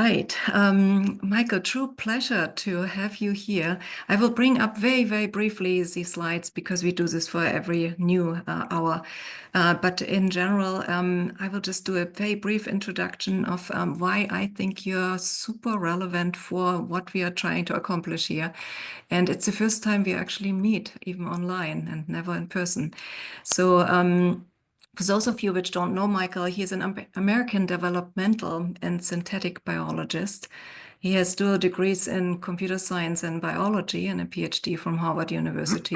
right. Michael, true pleasure to have you here. I will bring up very, very briefly these slides because we do this for every new hour. But in general, I will just do a very brief introduction of why I think you're super relevant for what we are trying to accomplish here. And it's the first time we actually meet, even online and never in person. So, for those of you which don't know Michael, he's an American developmental and synthetic biologist. He has dual degrees in computer science and biology and a PhD from Harvard University.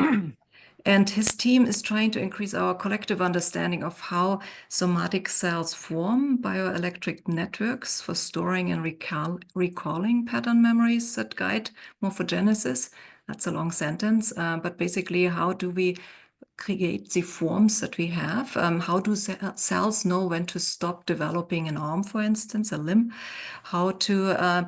And his team is trying to increase our collective understanding of how somatic cells form bioelectric networks for storing and recalling pattern memories that guide morphogenesis. That's a long sentence, but basically, how do we create the forms that we have? How do cells know when to stop developing an arm, for instance, a limb? How to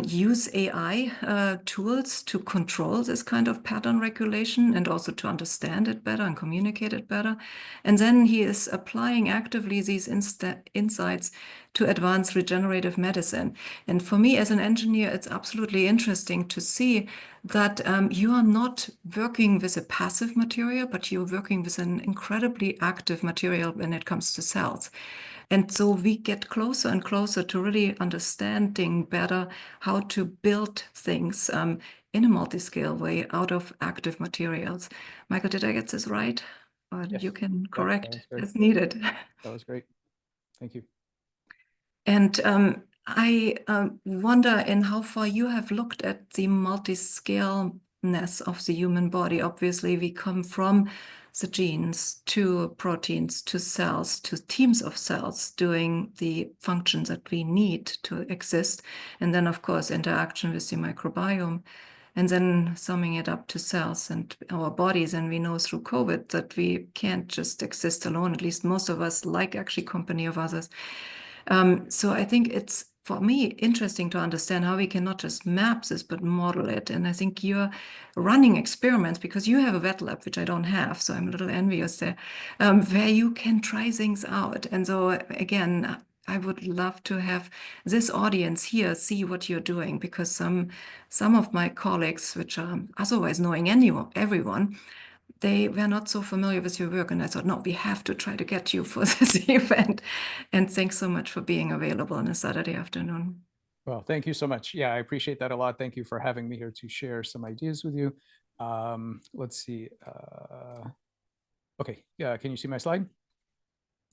use AI tools to control this kind of pattern regulation and also to understand it better and communicate it better. And then he is applying actively these insights to advance regenerative medicine. And for me as an engineer, it's absolutely interesting to see that you are not working with a passive material, but you're working with an incredibly active material when it comes to cells. And so we get closer and closer to really understanding better how to build things in a multiscale way out of active materials. Michael, did I get this right? Or Yes. you can correct Yep, as needed. that was great. Thank you. And I wonder in how far you have looked at the multiscaleness of the human body. Obviously, we come from the genes to proteins to cells to teams of cells doing the functions that we need to exist. And then, of course, interaction with the microbiome. And then summing it up to cells and our bodies. And we know through COVID that we can't just exist alone. At least most of us like actually company of others. So I think it's, for me, interesting to understand how we can not just map this, but model it. And I think you're running experiments because you have a wet lab, which I don't have. So I'm a little envious there, where you can try things out. And so again, I would love to have this audience here see what you're doing, because some of my colleagues, which are otherwise knowing everyone, they were not so familiar with your work. And I thought, no, we have to try to get you for this event. And thanks so much for being available on a Saturday afternoon. Well, thank you so much. Yeah, I appreciate that a lot. Thank you for having me here to share some ideas with you. Let's see. Okay, can you see my slide?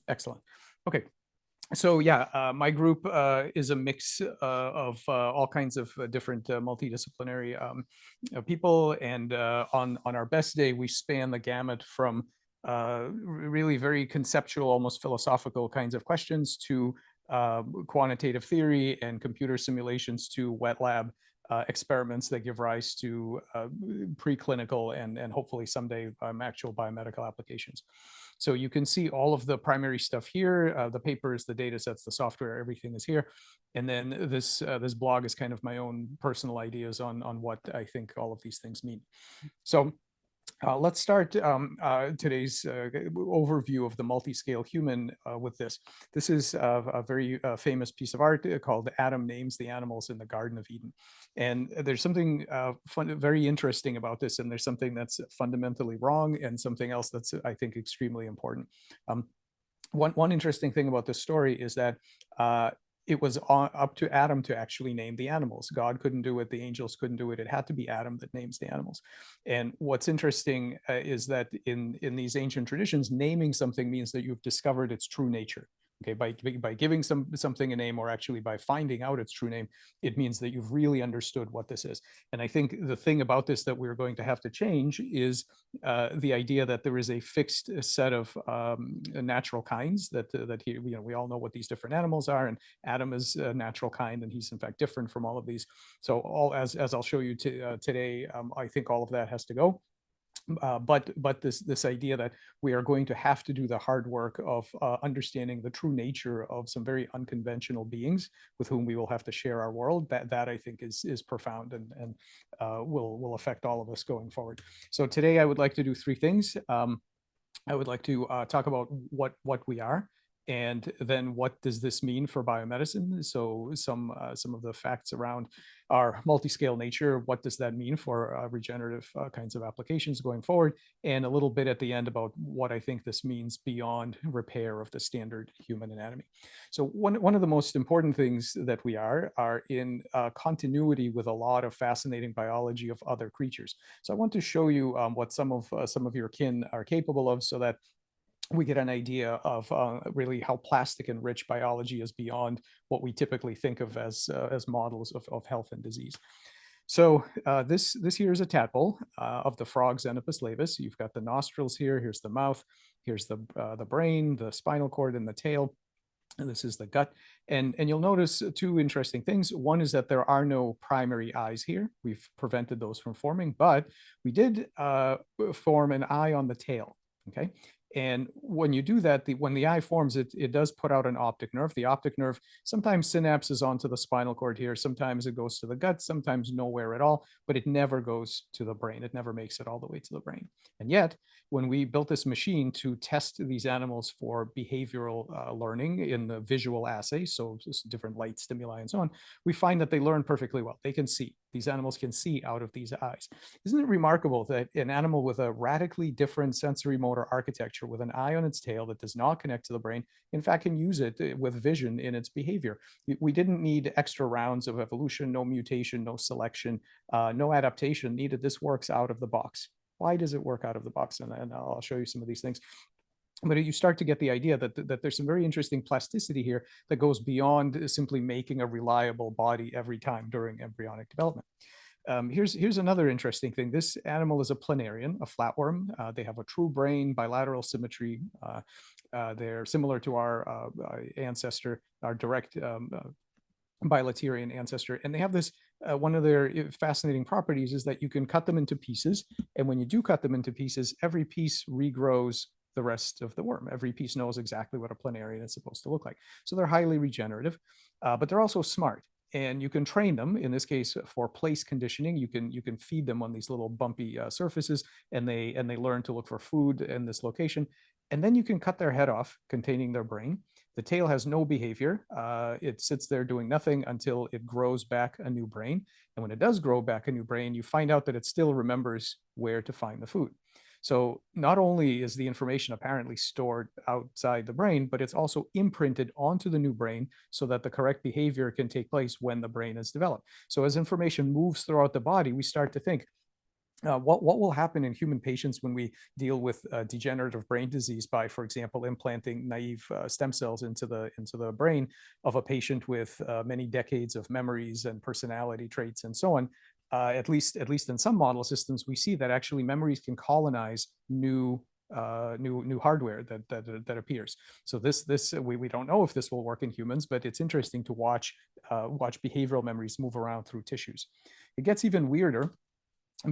Excellent. Okay. So yeah, my group is a mix of all kinds of different multidisciplinary people, and on our best day, we span the gamut from really very conceptual, almost philosophical kinds of questions to quantitative theory and computer simulations to wet lab experiments that give rise to preclinical and hopefully someday actual biomedical applications. So you can see all of the primary stuff here, the papers, the data sets, the software, everything is here. And then this blog is kind of my own personal ideas on what I think all of these things mean. So let's start today's overview of the multiscale human with this. This is a very famous piece of art called Adam Names the Animals in the Garden of Eden. And there's something very interesting about this, and there's something that's fundamentally wrong and something else that's, I think, extremely important. One interesting thing about this story is that it was up to Adam to actually name the animals. God couldn't do it. The angels couldn't do it. It had to be Adam that names the animals. And what's interesting is that in these ancient traditions, naming something means that you've discovered its true nature. Okay, by giving something a name, or actually by finding out its true name, it means that you've really understood what this is. And I think the thing about this that we're going to have to change is the idea that there is a fixed set of natural kinds that we all know what these different animals are, and Adam is a natural kind, and he's in fact different from all of these. So all as I'll show you today, I think all of that has to go. But this idea that we are going to have to do the hard work of understanding the true nature of some very unconventional beings with whom we will have to share our world, that I think is profound and will affect all of us going forward. So today I would like to do three things. I would like to talk about what we are, And then what does this mean for biomedicine? So some of the facts around our multi-scale nature, what does that mean for regenerative kinds of applications going forward? And a little bit at the end about what I think this means beyond repair of the standard human anatomy. So one of the most important things that we are in continuity with a lot of fascinating biology of other creatures. So I want to show you what some of your kin are capable of, so that we get an idea of really how plastic and rich biology is beyond what we typically think of as models of health and disease. So this here is a tadpole of the frog Xenopus laevis. You've got the nostrils here. Here's the mouth. Here's the brain, the spinal cord, and the tail. And this is the gut. And you'll notice two interesting things. One is that there are no primary eyes here. We've prevented those from forming, but we did form an eye on the tail. Okay. And when you do that, when the eye forms, it does put out an optic nerve. The optic nerve sometimes synapses onto the spinal cord here. Sometimes it goes to the gut, sometimes nowhere at all, but it never goes to the brain. It never makes it all the way to the brain. And yet, when we built this machine to test these animals for behavioral learning in the visual assay, so just different light stimuli and so on, we find that they learn perfectly well. They can see. These animals can see out of these eyes. Isn't it remarkable that an animal with a radically different sensory motor architecture, with an eye on its tail that does not connect to the brain, in fact can use it with vision in its behavior? We didn't need extra rounds of evolution, no mutation, no selection, no adaptation needed. This works out of the box. Why does it work out of the box? And I'll show you some of these things. But you start to get the idea that there's some very interesting plasticity here that goes beyond simply making a reliable body every time during embryonic development. Here's another interesting thing. This animal is a planarian, a flatworm. They have a true brain, bilateral symmetry. They're similar to our ancestor, our direct bilaterian ancestor. And they have this, one of their fascinating properties is that you can cut them into pieces. And when you do cut them into pieces, every piece regrows the rest of the worm. Every piece knows exactly what a planarian is supposed to look like. So they're highly regenerative, but they're also smart. And you can train them, in this case, for place conditioning. You can feed them on these little bumpy surfaces, and they learn to look for food in this location. And then you can cut their head off, containing their brain. The tail has no behavior. It sits there doing nothing until it grows back a new brain. And when it does grow back a new brain, you find out that it still remembers where to find the food. So not only is the information apparently stored outside the brain, but it's also imprinted onto the new brain so that the correct behavior can take place when the brain is developed. So as information moves throughout the body, we start to think, what will happen in human patients when we deal with degenerative brain disease by, for example, implanting naive stem cells into the brain of a patient with many decades of memories and personality traits and so on? At least in some model systems, we see that actually memories can colonize new hardware that appears. So we don't know if this will work in humans, but it's interesting to watch behavioral memories move around through tissues. It gets even weirder,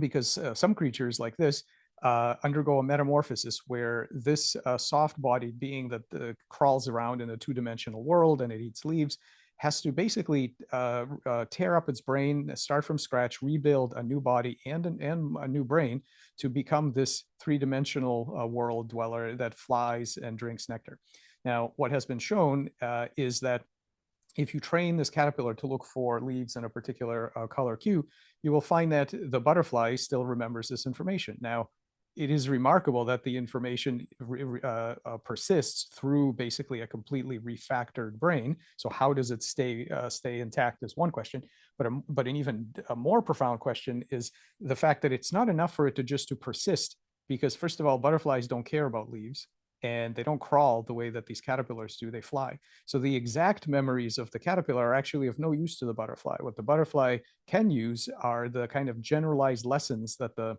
because some creatures like this undergo a metamorphosis where this soft-bodied being that crawls around in a two-dimensional world and it eats leaves has to basically tear up its brain, start from scratch, rebuild a new body and a new brain to become this three-dimensional world dweller that flies and drinks nectar. Now, what has been shown is that if you train this caterpillar to look for leaves in a particular color cue, you will find that the butterfly still remembers this information. Now, it is remarkable that the information persists through basically a completely refactored brain. So how does it stay intact is one question, but an even more profound question is the fact that it's not enough for it to persist, because first of all, butterflies don't care about leaves, and they don't crawl the way that these caterpillars do, they fly. So the exact memories of the caterpillar are actually of no use to the butterfly. What the butterfly can use are the kind of generalized lessons that the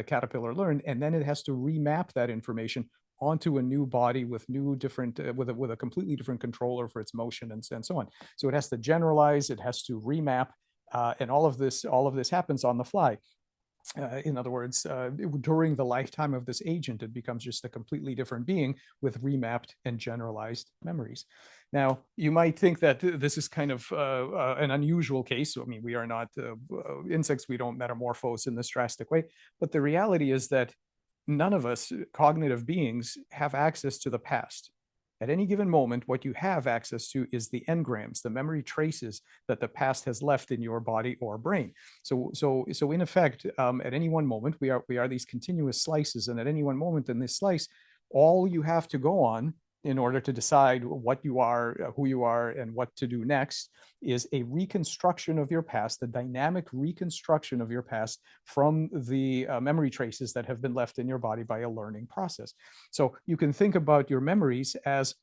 caterpillar learned, and then it has to remap that information onto a new body with with a completely different controller for its motion and so on. So it has to generalize, it has to remap, and all of this happens on the fly. In other words, during the lifetime of this agent, it becomes just a completely different being with remapped and generalized memories. Now, you might think that this is kind of an unusual case. I mean, we are not insects. We don't metamorphose in this drastic way. But the reality is that none of us, cognitive beings, have access to the past. At any given moment, what you have access to is the engrams, the memory traces that the past has left in your body or brain. So in effect, at any one moment, we are these continuous slices, and at any one moment in this slice, all you have to go on in order to decide what you are, who you are, and what to do next is a reconstruction of your past, the dynamic reconstruction of your past from the memory traces that have been left in your body by a learning process. So you can think about your memories as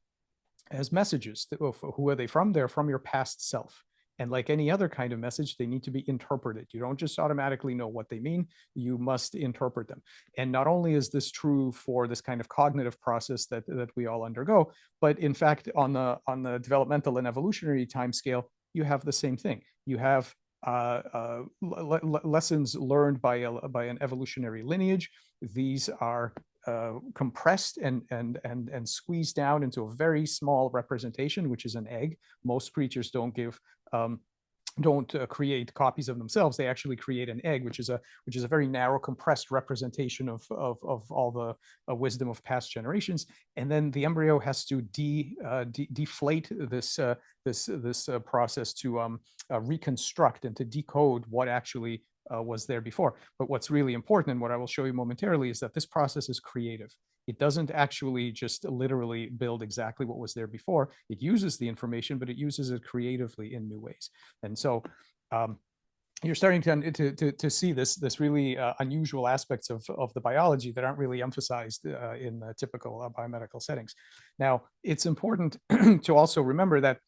messages. Who are they from? They're from your past self. And like any other kind of message, they need to be interpreted. You don't just automatically know what they mean, you must interpret them. And not only is this true for this kind of cognitive process that we all undergo, but in fact, on the developmental and evolutionary timescale, you have the same thing. You have lessons learned by an evolutionary lineage. These are compressed and squeezed down into a very small representation, which is an egg. Most creatures don't create copies of themselves. They actually create an egg, which is a very narrow, compressed representation of all the wisdom of past generations. And then the embryo has to deflate this process to reconstruct and to decode what actually was there before. But what's really important, and what I will show you momentarily, is that this process is creative. It doesn't actually just literally build exactly what was there before. It uses the information, but it uses it creatively in new ways. And so you're starting to see this really unusual aspects of the biology that aren't really emphasized in typical biomedical settings. Now, it's important to also remember that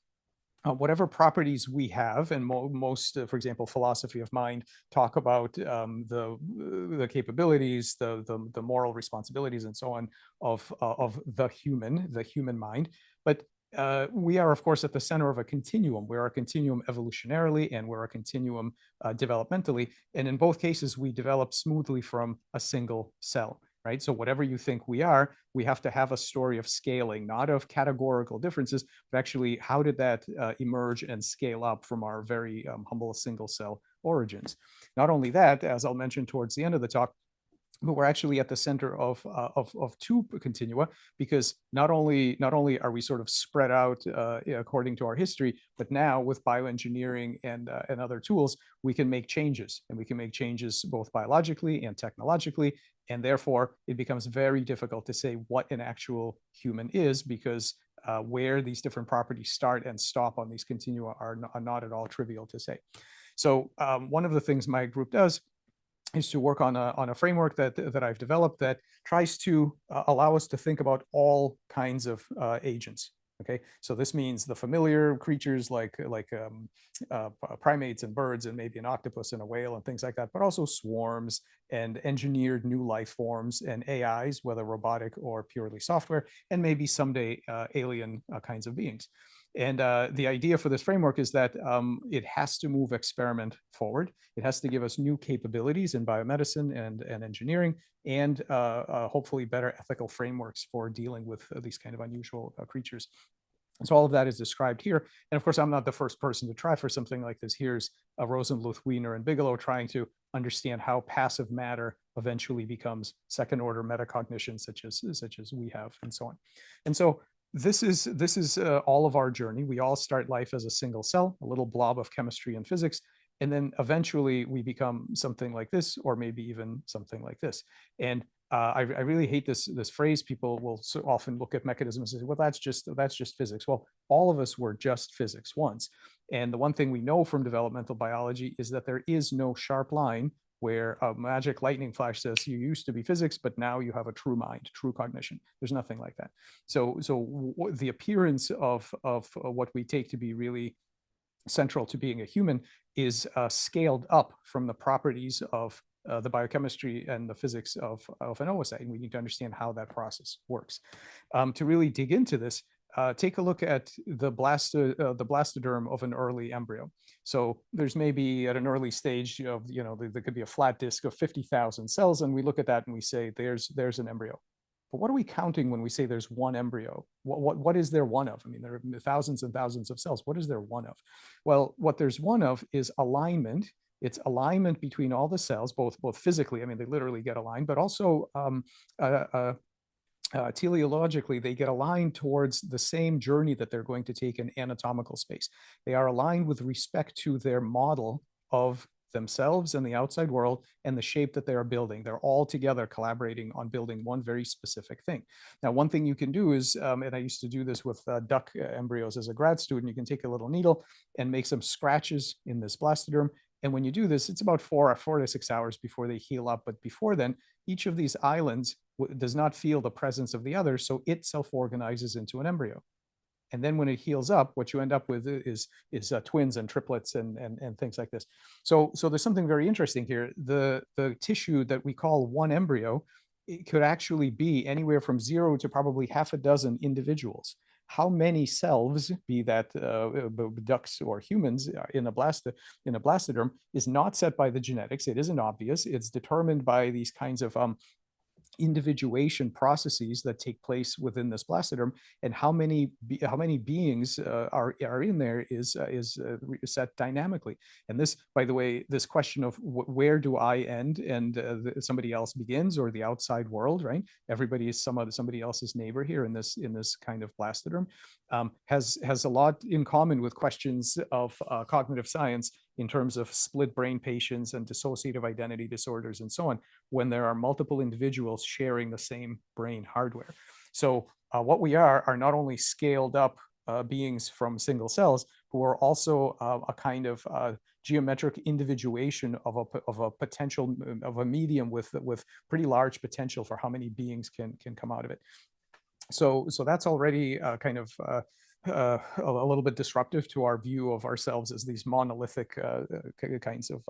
whatever properties we have, and most, for example, philosophy of mind talk about the capabilities, the moral responsibilities, and so on of the human mind. But we are, of course, at the center of a continuum. We're a continuum evolutionarily, and we're a continuum developmentally. And in both cases, we develop smoothly from a single cell. Right? So whatever you think we are, we have to have a story of scaling, not of categorical differences, but actually how did that emerge and scale up from our very humble single cell origins. Not only that, as I'll mention towards the end of the talk, but we're actually at the center of two continua, because not only are we sort of spread out according to our history, but now with bioengineering and other tools, we can make changes, and we can make changes both biologically and technologically. And therefore, it becomes very difficult to say what an actual human is, because where these different properties start and stop on these continua are not at all trivial to say. So one of the things my group does is to work on a framework that I've developed that tries to allow us to think about all kinds of agents. Okay, so this means the familiar creatures like primates and birds and maybe an octopus and a whale and things like that, but also swarms and engineered new life forms and AIs, whether robotic or purely software, and maybe someday alien kinds of beings. And the idea for this framework is that it has to move experiment forward. It has to give us new capabilities in biomedicine and engineering, and hopefully better ethical frameworks for dealing with these kind of unusual creatures. And so all of that is described here. And of course, I'm not the first person to try for something like this. Here's Rosenbluth, Wiener, and Bigelow trying to understand how passive matter eventually becomes second-order metacognition, such as we have, and so on. And so this is all of our journey. We all start life as a single cell, a little blob of chemistry and physics, and then eventually we become something like this, or maybe even something like this. And I really hate this phrase. People will so often look at mechanisms and say, well, that's just physics. Well, all of us were just physics once. And the one thing we know from developmental biology is that there is no sharp line where a magic lightning flash says you used to be physics, but now you have a true mind, true cognition. There's nothing like that. So the appearance of what we take to be really central to being a human is scaled up from the properties of the biochemistry and the physics of an oocyte, and we need to understand how that process works. To really dig into this, take a look at the blastoderm of an early embryo. So there's maybe at an early stage of, there could be a flat disk of 50,000 cells, and we look at that and we say, there's an embryo. But what are we counting when we say there's one embryo? What is there one of? I mean, there are thousands and thousands of cells. What is there one of? Well, what there's one of is alignment. It's alignment between all the cells, both physically, I mean, they literally get aligned, but also teleologically, they get aligned towards the same journey that they're going to take in anatomical space. They are aligned with respect to their model of themselves and the outside world and the shape that they are building. They're all together collaborating on building one very specific thing. Now, one thing you can do is, and I used to do this with duck embryos as a grad student, you can take a little needle and make some scratches in this blastoderm. And when you do this, it's about 4 to 6 hours before they heal up. But before then, each of these islands does not feel the presence of the other, so it self-organizes into an embryo. And then when it heals up, what you end up with is twins and triplets and things like this. So there's something very interesting here. The tissue that we call one embryo, it could actually be anywhere from 0 to probably half a dozen individuals. How many selves, be that ducks or humans in a blastoderm, is not set by the genetics. It isn't obvious. It's determined by these kinds of individuation processes that take place within this blastoderm, and how many beings are in there is set dynamically. And this, by the way, this question of where do I end and somebody else begins, or the outside world, right? Everybody is somebody else's neighbor here in this kind of blastoderm, has a lot in common with questions of cognitive science in terms of split brain patients and dissociative identity disorders and so on, when there are multiple individuals sharing the same brain hardware. So what we are not only scaled up beings from single cells, who are also a kind of geometric individuation of a potential, of a medium with pretty large potential for how many beings can come out of it. So that's already kind of a little bit disruptive to our view of ourselves as these monolithic kinds of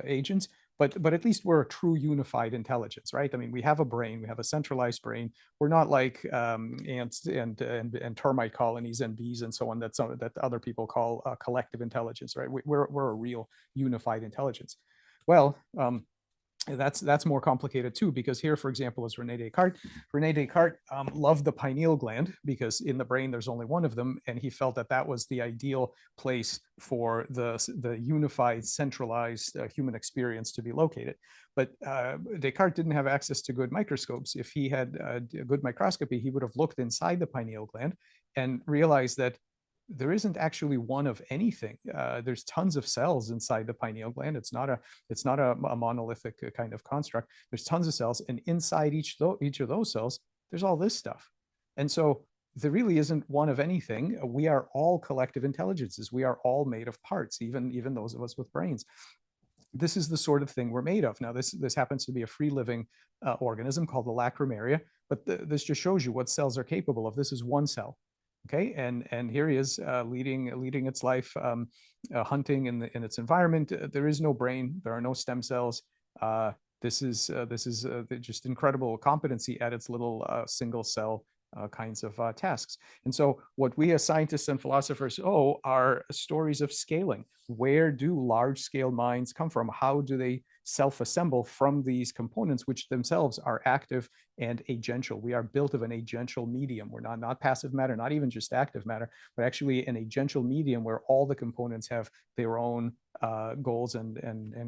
agents. But at least we're a true unified intelligence, right? I mean, we have a brain, we have a centralized brain. We're not like ants and termite colonies and bees and so on that other people call collective intelligence, right? We're a real unified intelligence. Well, that's more complicated too, because here, for example, is Rene Descartes. Rene Descartes loved the pineal gland because in the brain there's only one of them, and he felt that was the ideal place for the unified, centralized human experience to be located. But Descartes didn't have access to good microscopes. If he had a good microscopy, he would have looked inside the pineal gland and realized that there isn't actually one of anything. There's tons of cells inside the pineal gland. It's not a monolithic kind of construct. There's tons of cells, and inside each of those cells, there's all this stuff. And so there really isn't one of anything. We are all collective intelligences. We are all made of parts, even those of us with brains. This is the sort of thing we're made of. Now, this happens to be a free living organism called the lacrimaria, but this just shows you what cells are capable of. This is one cell. Okay, and here he is leading its life, hunting in its environment. There is no brain. There are no stem cells. This is just incredible competency at its little single cell kinds of tasks. And so what we as scientists and philosophers are stories of scaling. Where do large scale minds come from? How do they self-assemble from these components, which themselves are active and agential? We are built of an agential medium. We're not passive matter, not even just active matter, but actually an agential medium where all the components have their own goals and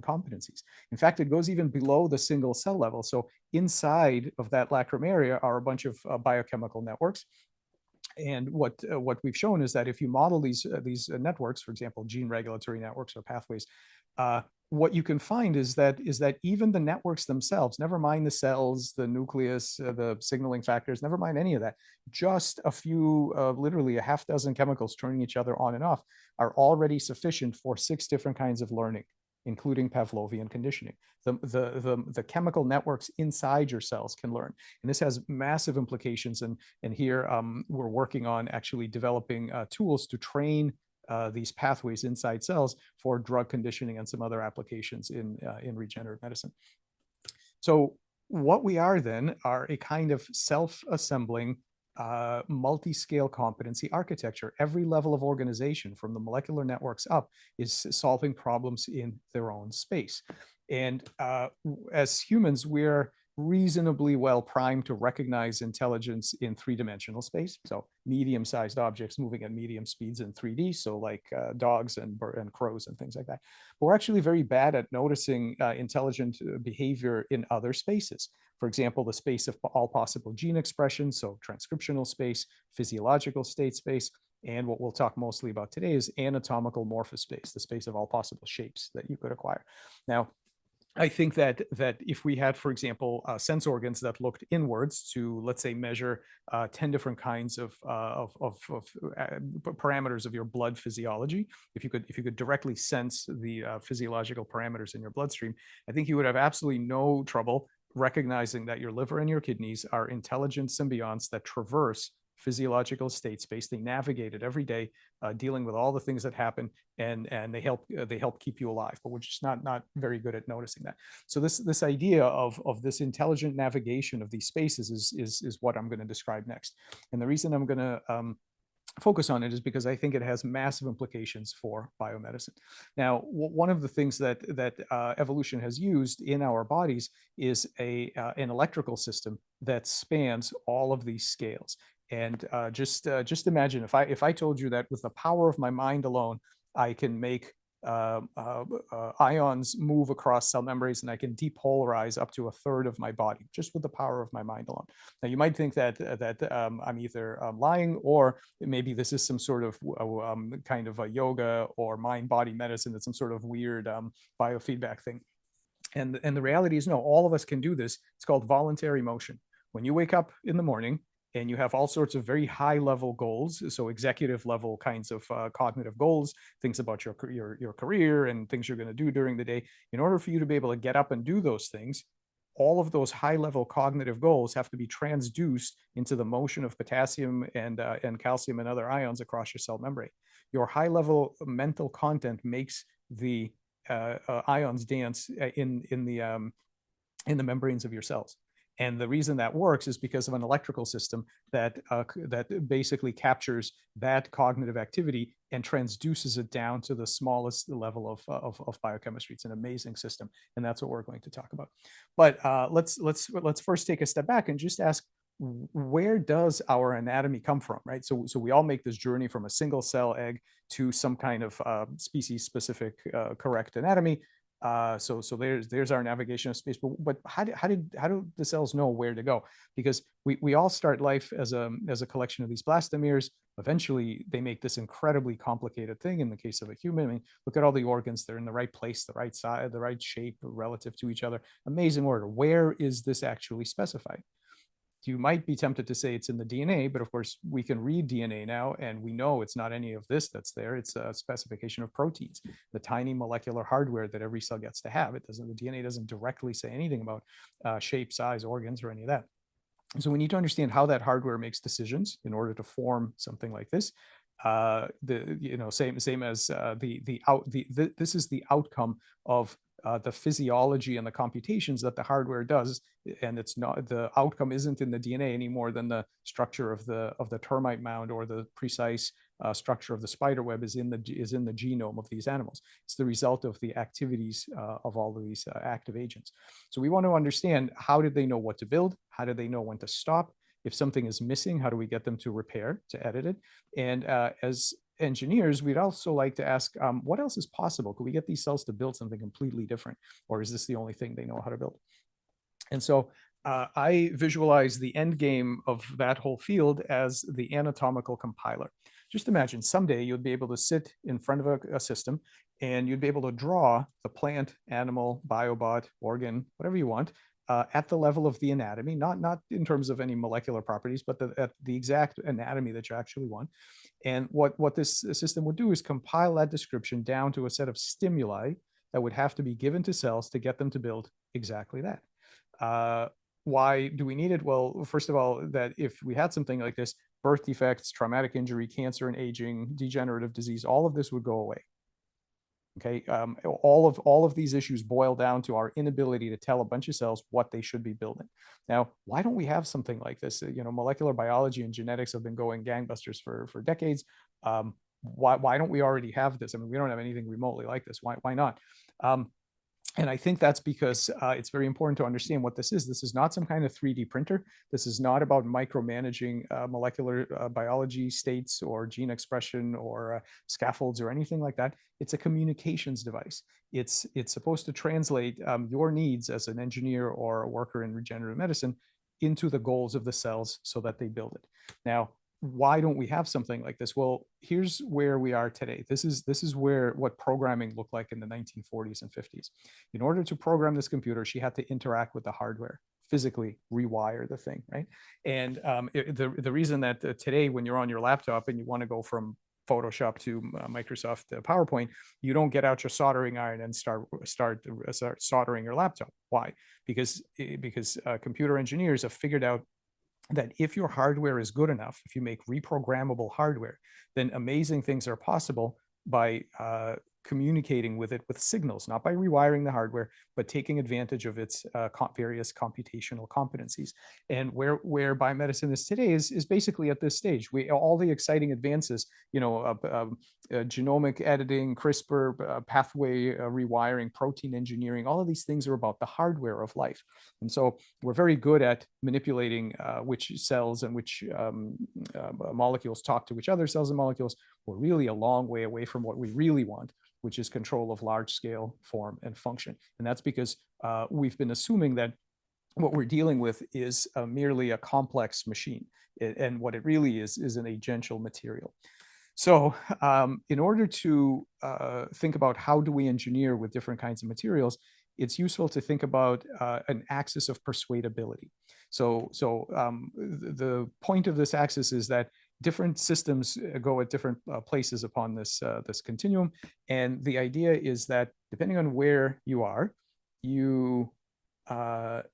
competencies. In fact, it goes even below the single cell level. So inside of that lacrimaria are a bunch of biochemical networks. And what we've shown is that if you model these networks, for example, gene regulatory networks or pathways, what you can find is that even the networks themselves, never mind the cells, the nucleus, the signaling factors, never mind any of that, just a few, literally a half dozen chemicals turning each other on and off are already sufficient for 6 different kinds of learning, including Pavlovian conditioning. The chemical networks inside your cells can learn. And this has massive implications. And here we're working on actually developing tools to train these pathways inside cells for drug conditioning and some other applications in regenerative medicine. So what we are then are a kind of self-assembling multi-scale competency architecture. Every level of organization from the molecular networks up is solving problems in their own space. And as humans, we're reasonably well primed to recognize intelligence in three-dimensional space. So medium-sized objects moving at medium speeds in 3D, so like dogs and crows and things like that. But we're actually very bad at noticing intelligent behavior in other spaces. For example, the space of all possible gene expression, so transcriptional space, physiological state space, and what we'll talk mostly about today is anatomical morphospace, the space of all possible shapes that you could acquire. Now, I think that if we had, for example, sense organs that looked inwards to, let's say, measure 10 different kinds of parameters of your blood physiology, if you could directly sense the physiological parameters in your bloodstream, I think you would have absolutely no trouble recognizing that your liver and your kidneys are intelligent symbionts that traverse physiological state space. They navigate it every day, dealing with all the things that happen, and they help keep you alive. But we're just not very good at noticing that. So this idea of this intelligent navigation of these spaces is what I'm going to describe next. And the reason I'm going to focus on it is because I think it has massive implications for biomedicine. Now, one of the things that evolution has used in our bodies is an electrical system that spans all of these scales. And just imagine if I told you that with the power of my mind alone, I can make ions move across cell membranes, and I can depolarize up to a third of my body just with the power of my mind alone. Now, you might think that I'm either lying, or maybe this is some sort of kind of a yoga or mind-body medicine. That's some sort of weird biofeedback thing. And the reality is, no, all of us can do this. It's called voluntary motion. When you wake up in the morning, and you have all sorts of very high level goals, so executive level kinds of cognitive goals, things about your career and things you're going to do during the day. In order for you to be able to get up and do those things, all of those high level cognitive goals have to be transduced into the motion of potassium and calcium and other ions across your cell membrane. Your high level mental content makes the ions dance in the membranes of your cells. And the reason that works is because of an electrical system that basically captures that cognitive activity and transduces it down to the smallest level of biochemistry. It's an amazing system, and that's what we're going to talk about. But let's first take a step back and just ask, where does our anatomy come from, right? So we all make this journey from a single cell egg to some kind of species specific correct anatomy. So there's our navigation of space. But how do the cells know where to go? Because we all start life as a collection of these blastomeres. Eventually, they make this incredibly complicated thing. In the case of a human, I mean, look at all the organs; they're in the right place, the right side, the right shape relative to each other. Amazing order. Where is this actually specified? You might be tempted to say it's in the DNA, but of course we can read DNA now, and we know it's not any of this that's there. It's a specification of proteins, the tiny molecular hardware that every cell gets to have. The DNA doesn't directly say anything about shape, size, organs, or any of that. So we need to understand how that hardware makes decisions in order to form something like this. Same as this is the outcome of the physiology and the computations that the hardware does, and it's not, the outcome isn't in the DNA any more than the structure of the termite mound or the precise structure of the spider web is in the genome of these animals. It's the result of the activities of all of these active agents. So we want to understand, how did they know what to build? How did they know when to stop? If something is missing, how do we get them to repair, to edit it? And as engineers, we'd also like to ask, what else is possible? Could we get these cells to build something completely different? Or is this the only thing they know how to build? And so I visualize the end game of that whole field as the anatomical compiler. Just imagine someday you'd be able to sit in front of a system, and you'd be able to draw the plant, animal, biobot, organ, whatever you want, at the level of the anatomy, not in terms of any molecular properties, but at the exact anatomy that you actually want. And what this system would do is compile that description down to a set of stimuli that would have to be given to cells to get them to build exactly that. Why do we need it? Well, first of all, that if we had something like this, birth defects, traumatic injury, cancer and aging, degenerative disease, all of this would go away. Okay, all of these issues boil down to our inability to tell a bunch of cells what they should be building. Now, why don't we have something like this? Molecular biology and genetics have been going gangbusters for decades. Why don't we already have this? I mean, we don't have anything remotely like this. Why not? And I think that's because it's very important to understand what this is. This is not some kind of 3D printer. This is not about micromanaging molecular biology states or gene expression or scaffolds or anything like that. It's a communications device. It's supposed to translate your needs as an engineer or a worker in regenerative medicine into the goals of the cells so that they build it. Now, why don't we have something like this? Well, here's where we are today. This is where what programming looked like in the 1940s and 50s. In order to program this computer, she had to interact with the hardware, physically rewire the thing, right? And the reason that today, when you're on your laptop and you want to go from Photoshop to Microsoft PowerPoint, you don't get out your soldering iron and start soldering your laptop. Why? Because computer engineers have figured out that if your hardware is good enough, if you make reprogrammable hardware, then amazing things are possible by communicating with it with signals, not by rewiring the hardware, but taking advantage of its various computational competencies. And where biomedicine is today is basically at this stage. All the exciting advances, genomic editing, CRISPR, pathway rewiring, protein engineering, all of these things are about the hardware of life. And so we're very good at manipulating which cells and which molecules talk to which other cells and molecules. We're really a long way away from what we really want, which is control of large scale form and function. And that's because we've been assuming that what we're dealing with is merely a complex machine. And what it really is an agential material. So in order to think about how do we engineer with different kinds of materials, it's useful to think about an axis of persuadability. So the point of this axis is that different systems go at different places upon this continuum. And the idea is that depending on where you are, you are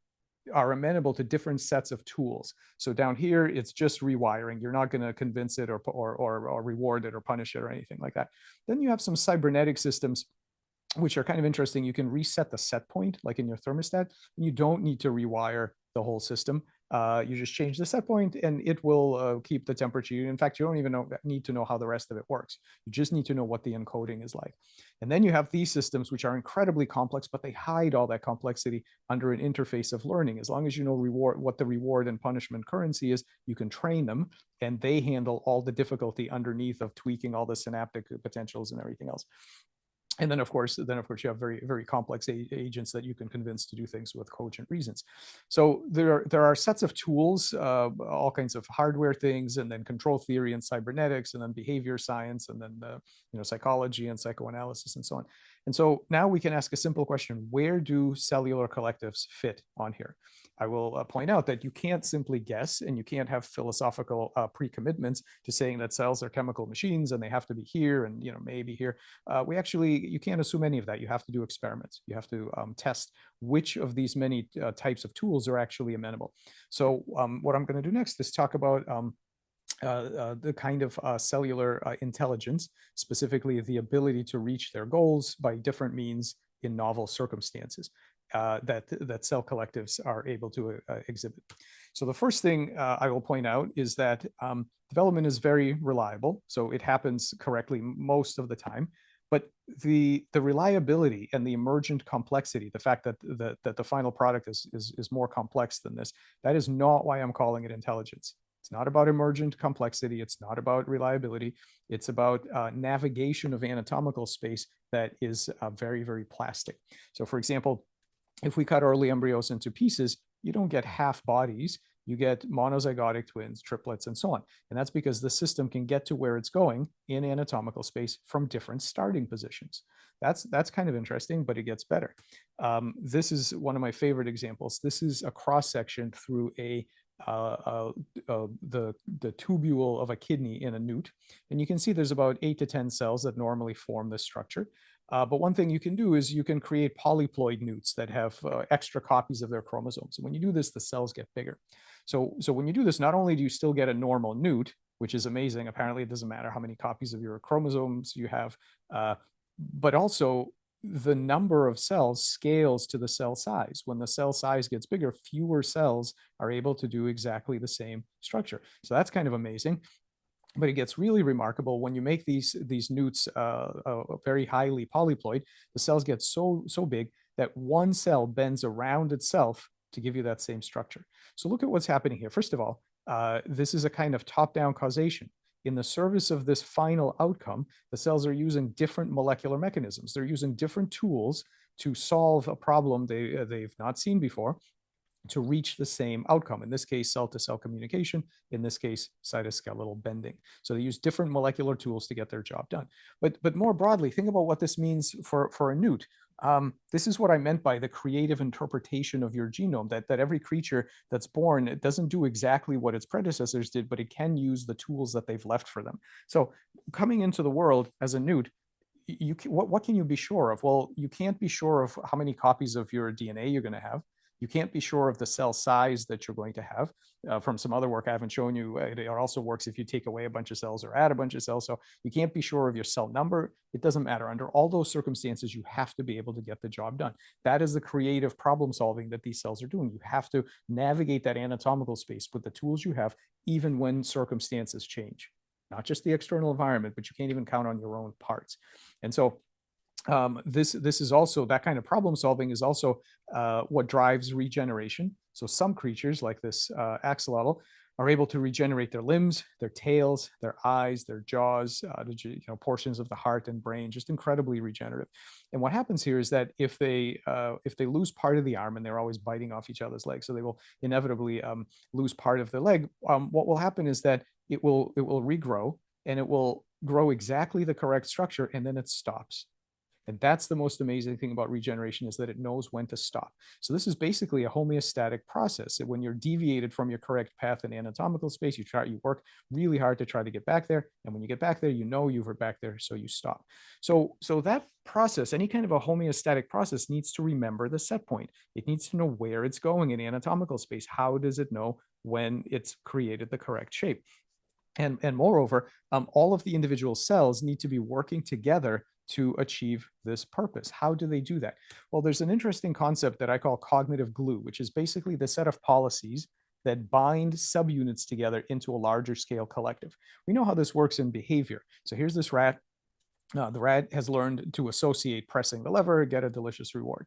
amenable to different sets of tools. So down here, it's just rewiring. You're not going to convince it or reward it or punish it or anything like that. Then you have some cybernetic systems, which are kind of interesting. You can reset the set point, like in your thermostat, and you don't need to rewire the whole system. You just change the set point and it will keep the temperature. In fact, you don't even need to know how the rest of it works. You just need to know what the encoding is like. And then you have these systems, which are incredibly complex, but they hide all that complexity under an interface of learning. As long as you know what the reward and punishment currency is, you can train them, and they handle all the difficulty underneath of tweaking all the synaptic potentials and everything else. And then, of course, you have very, very complex agents that you can convince to do things with cogent reasons. So there are sets of tools, all kinds of hardware things, and then control theory and cybernetics, and then behavior science, and then psychology and psychoanalysis, and so on. And so now we can ask a simple question: where do cellular collectives fit on here? I will point out that you can't simply guess, and you can't have philosophical pre-commitments to saying that cells are chemical machines and they have to be here and maybe here. You can't assume any of that. You have to do experiments. You have to test which of these many types of tools are actually amenable. So what I'm going to do next is talk about the kind of cellular intelligence, specifically the ability to reach their goals by different means in novel circumstances that cell collectives are able to exhibit. So the first thing I will point out is that development is very reliable, so it happens correctly most of the time. But the reliability and the emergent complexity, the fact that the final product is more complex than this, that is not why I'm calling it intelligence. It's not about emergent complexity. It's not about reliability. It's about navigation of anatomical space that is very, very plastic. So for example, if we cut early embryos into pieces, you don't get half bodies. You get monozygotic twins, triplets, and so on. And that's because the system can get to where it's going in anatomical space from different starting positions. That's kind of interesting, but it gets better. This is one of my favorite examples. This is a cross-section through the tubule of a kidney in a newt. And you can see there's about 8 to 10 cells that normally form this structure. But one thing you can do is you can create polyploid newts that have extra copies of their chromosomes. And when you do this, the cells get bigger. So when you do this, not only do you still get a normal newt, which is amazing. Apparently, it doesn't matter how many copies of your chromosomes you have, but also the number of cells scales to the cell size. When the cell size gets bigger, fewer cells are able to do exactly the same structure. So that's kind of amazing. But it gets really remarkable when you make these newts very highly polyploid. The cells get so big that one cell bends around itself to give you that same structure. So look at what's happening here. First of all, this is a kind of top-down causation. In the service of this final outcome, the cells are using different molecular mechanisms. They're using different tools to solve a problem they've not seen before, to reach the same outcome. In this case, cell-to-cell communication. In this case, cytoskeletal bending. So they use different molecular tools to get their job done. But more broadly, think about what this means for a newt. This is what I meant by the creative interpretation of your genome, that every creature that's born, it doesn't do exactly what its predecessors did, but it can use the tools that they've left for them. So coming into the world as a newt, what can you be sure of? Well, you can't be sure of how many copies of your DNA you're going to have. You can't be sure of the cell size that you're going to have. From some other work I haven't shown you, it also works if you take away a bunch of cells or add a bunch of cells. So you can't be sure of your cell number. It doesn't matter. Under all those circumstances, you have to be able to get the job done. That is the creative problem solving that these cells are doing. You have to navigate that anatomical space with the tools you have, even when circumstances change. Not just the external environment, but you can't even count on your own parts. And so this is also, that kind of problem solving is also what drives regeneration. So some creatures like this axolotl are able to regenerate their limbs, their tails, their eyes, their jaws, portions of the heart and brain, just incredibly regenerative. And what happens here is that if they lose part of the arm, and they're always biting off each other's legs, so they will inevitably lose part of the leg, what will happen is that it will regrow, and it will grow exactly the correct structure, and then it stops. And that's the most amazing thing about regeneration, is that it knows when to stop. So this is basically a homeostatic process. When you're deviated from your correct path in anatomical space, you work really hard to try to get back there. And when you get back there, you know you were back there, so you stop. So that process, any kind of a homeostatic process, needs to remember the set point. It needs to know where it's going in anatomical space. How does it know when it's created the correct shape? And moreover, all of the individual cells need to be working together to achieve this purpose. How do they do that? Well, there's an interesting concept that I call cognitive glue, which is basically the set of policies that bind subunits together into a larger scale collective. We know how this works in behavior. So here's this rat. The rat has learned to associate pressing the lever, get a delicious reward.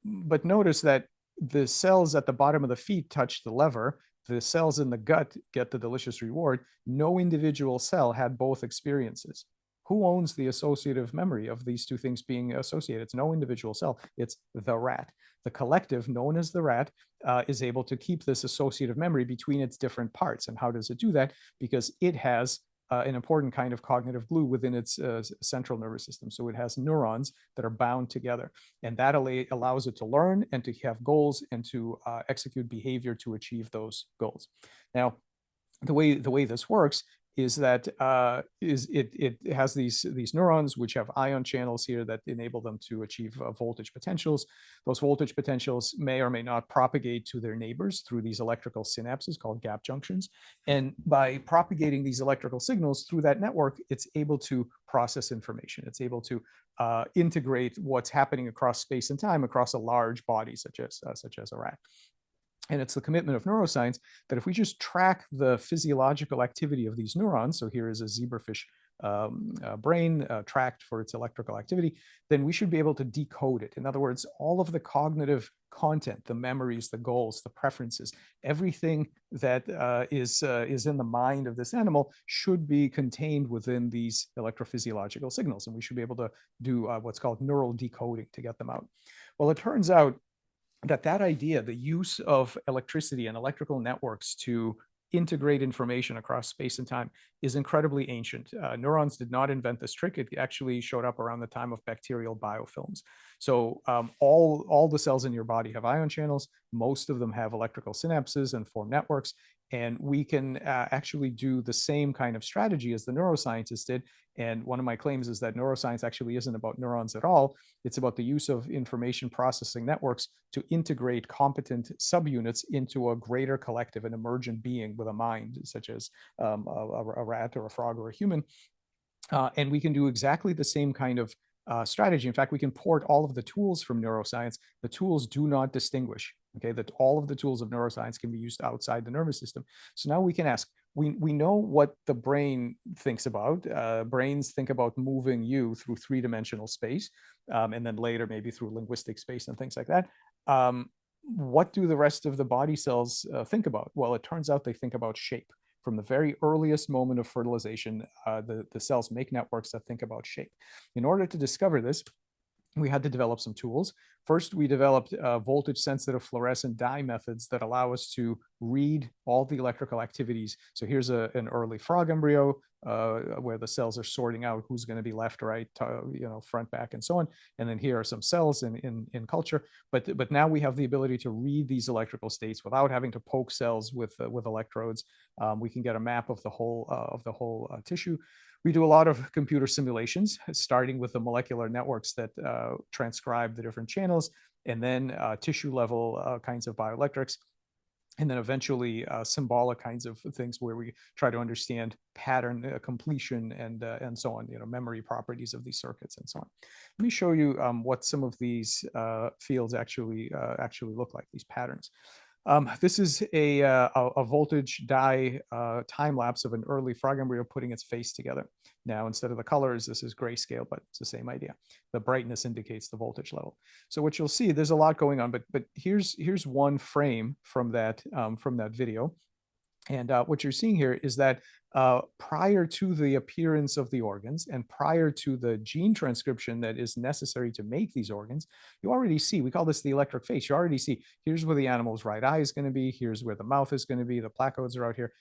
But notice that the cells at the bottom of the feet touch the lever. The cells in the gut get the delicious reward. No individual cell had both experiences. Who owns the associative memory of these two things being associated? It's no individual cell. It's the rat. The collective, known as the rat, is able to keep this associative memory between its different parts. And how does it do that? Because it has an important kind of cognitive glue within its central nervous system. So it has neurons that are bound together. And that allows it to learn and to have goals and to execute behavior to achieve those goals. Now, the way this works is that it has these neurons which have ion channels here that enable them to achieve voltage potentials. Those voltage potentials may or may not propagate to their neighbors through these electrical synapses called gap junctions. And by propagating these electrical signals through that network, it's able to process information. It's able to integrate what's happening across space and time across a large body such as a rat. And it's the commitment of neuroscience that if we just track the physiological activity of these neurons, so here is a zebrafish brain tracked for its electrical activity, then we should be able to decode it. In other words, all of the cognitive content, the memories, the goals, the preferences, everything that is in the mind of this animal should be contained within these electrophysiological signals. And we should be able to do what's called neural decoding to get them out. Well, it turns out that idea, the use of electricity and electrical networks to integrate information across space and time, is incredibly ancient. Neurons did not invent this trick. It actually showed up around the time of bacterial biofilms. So all the cells in your body have ion channels. Most of them have electrical synapses and form networks. And we can actually do the same kind of strategy as the neuroscientists did. And one of my claims is that neuroscience actually isn't about neurons at all. It's about the use of information processing networks to integrate competent subunits into a greater collective, an emergent being with a mind, such as a rat or a frog or a human. And we can do exactly the same kind of strategy. In fact, we can port all of the tools from neuroscience. The tools do not distinguish, okay, that all of the tools of neuroscience can be used outside the nervous system. So now we can ask, we know what the brain thinks about. Brains think about moving you through three-dimensional space, and then later maybe through linguistic space and things like that. What do the rest of the body cells think about? Well, it turns out they think about shape. From the very earliest moment of fertilization, the cells make networks that think about shape. In order to discover this, we had to develop some tools. First, we developed voltage-sensitive fluorescent dye methods that allow us to read all the electrical activities. So here's an early frog embryo where the cells are sorting out who's going to be left, right, front, back, and so on. And then here are some cells in culture. But now we have the ability to read these electrical states without having to poke cells with electrodes. We can get a map of the whole tissue. We do a lot of computer simulations, starting with the molecular networks that transcribe the different channels, and then tissue level kinds of bioelectrics, and then eventually symbolic kinds of things where we try to understand pattern completion and so on, memory properties of these circuits and so on. Let me show you what some of these fields actually look like, these patterns. This is a voltage dye time lapse of an early frog embryo putting its face together. Now, instead of the colors, this is grayscale, but it's the same idea. The brightness indicates the voltage level. So what you'll see, there's a lot going on, but here's one frame from that video. And what you're seeing here is that prior to the appearance of the organs and prior to the gene transcription that is necessary to make these organs, you already see, we call this the electric face. You already see, here's where the animal's right eye is going to be. Here's where the mouth is going to be. The placodes are out here.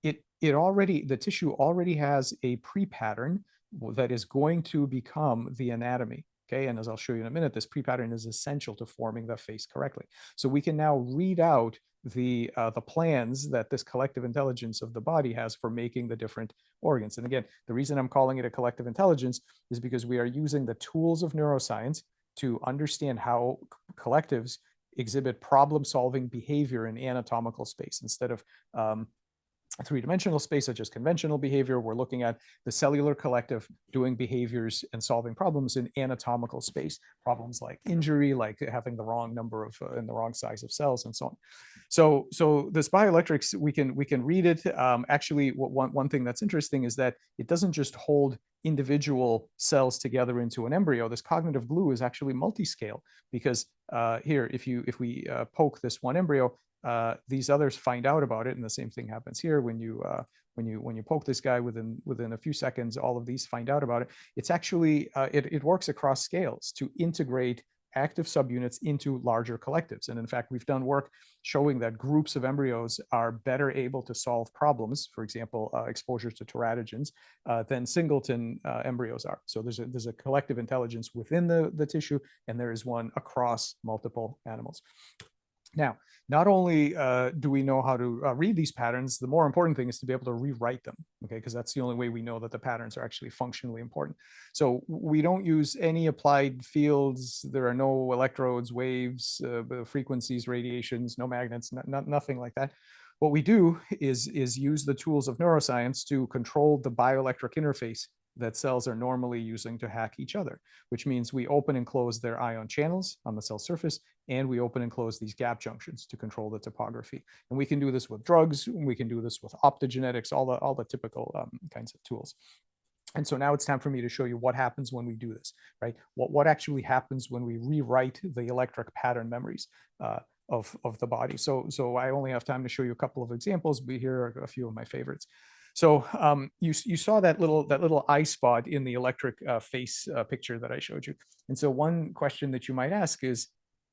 The tissue already has a pre-pattern that is going to become the anatomy. Okay, and as I'll show you in a minute, this pre-pattern is essential to forming the face correctly. So we can now read out the plans that this collective intelligence of the body has for making the different organs. And again, the reason I'm calling it a collective intelligence is because we are using the tools of neuroscience to understand how collectives exhibit problem-solving behavior in anatomical space. Instead of three-dimensional space, such as conventional behavior, we're looking at the cellular collective doing behaviors and solving problems in anatomical space, problems like injury, like having the wrong number of and the wrong size of cells, and so on. So this bioelectrics, we can read it. Actually, one thing that's interesting is that it doesn't just hold individual cells together into an embryo. This cognitive glue is actually multiscale, because here, if we poke this one embryo, these others find out about it, and the same thing happens here. When you poke this guy, within a few seconds, all of these find out about it. It's actually it works across scales to integrate active subunits into larger collectives. And in fact, we've done work showing that groups of embryos are better able to solve problems, for example, exposure to teratogens, than singleton embryos are. So there's a collective intelligence within the tissue, and there is one across multiple animals. Now, not only do we know how to read these patterns, the more important thing is to be able to rewrite them, okay? Because that's the only way we know that the patterns are actually functionally important. So we don't use any applied fields. There are no electrodes, waves, frequencies, radiations, no magnets, nothing like that. What we do is use the tools of neuroscience to control the bioelectric interface that cells are normally using to hack each other, which means we open and close their ion channels on the cell surface, and we open and close these gap junctions to control the topography. And we can do this with drugs, we can do this with optogenetics, all the typical kinds of tools. And so now it's time for me to show you what happens when we do this, right? What actually happens when we rewrite the electric pattern memories of the body. So I only have time to show you a couple of examples, but here are a few of my favorites. So you saw that little eye spot in the electric face picture that I showed you. And so one question that you might ask is,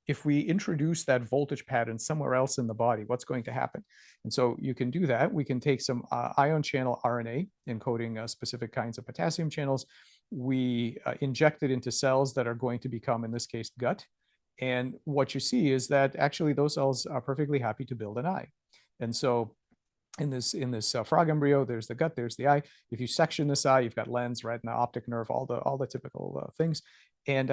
if we introduce that voltage pattern somewhere else in the body, what's going to happen? And so you can do that. We can take some ion channel RNA encoding specific kinds of potassium channels. We inject it into cells that are going to become, in this case, gut. And what you see is that actually those cells are perfectly happy to build an eye. And so in this frog embryo, there's the gut, there's the eye. If you section this eye, you've got lens, retina, optic nerve, all the typical things. And